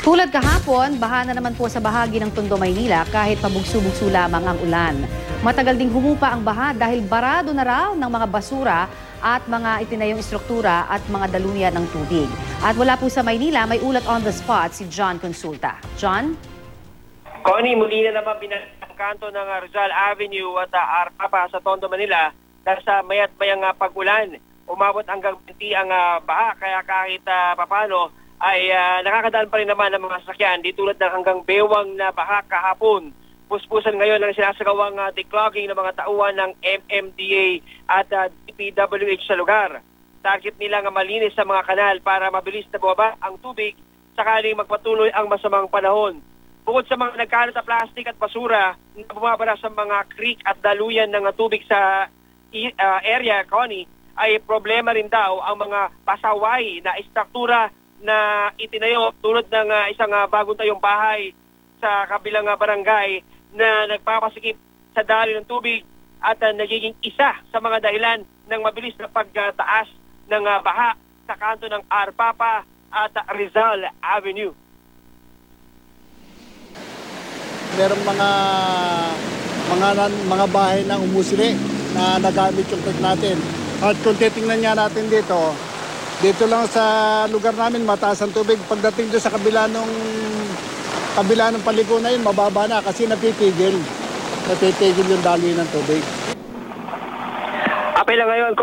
Tulad kahapon, baha na naman po sa bahagi ng Tondo, Maynila kahit pabugso-bugso lamang ang ulan. Matagal ding humupa ang baha dahil barado na raw ng mga basura at mga itinayong istruktura at mga daluyan ng tubig. At wala po sa Maynila, may ulat on the spot si John Consulta. John? Connie, muli na naman binang kanto ng Rizal Avenue at Arpapa sa Tondo, Manila dahil sa mayat-mayang pag-ulan. Umabot hanggang binti ang baha kaya kahit papano ay nakakadaan pa rin naman ng mga sasakyan. Di tulad ng hanggang bewang na baha kahapon. Puspusan ngayon ang sinasagawang declogging ng mga tauhan ng MMDA at DPWH sa lugar. Target nila nga malinis sa mga kanal para mabilis na bumaba ang tubig sakaling magpatuloy ang masamang panahon. Bukod sa mga nagkalat na plastic at basura na bumabara sa mga creek at daluyan ng tubig sa area, Connie, ay problema rin daw ang mga pasaway na istruktura na itinayo tulad ng isang bagong tayong bahay sa kabilang barangay na nagpapasikip sa daloy ng tubig at nagiging isa sa mga dahilan ng mabilis na pagtaas ng baha sa kanto ng Arpapa at Rizal Avenue. Merong mga bahay na umusili na nagamit yung creek natin. At kung titingnan niya natin dito lang sa lugar namin mataas ang tubig. Pagdating doon sa kabila ng paliko na yun, mababa na kasi napitigil yung daloy ng tubig. Apela ngayon,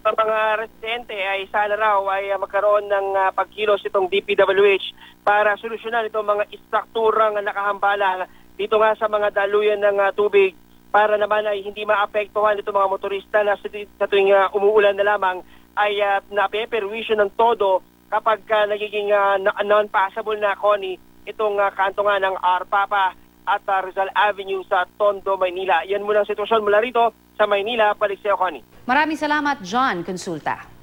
sa mga residente ay sana raw ay magkaroon ng pagkilos itong DPWH para solusyonan itong mga istrukturang nakahambala dito nga sa mga daluyan ng tubig para naman ay hindi maapektuhan itong mga motorista na sa tuwing umuulan na lamang ay napeperwisyo ng todo kapag nagiging non-passable na, Connie, itong kanto nga ng Arpapa at Rizal Avenue sa Tondo, Maynila. Yan muna ang sitwasyon mula rito sa Maynila. Balik sa'yo, Connie. Maraming salamat, John Consulta.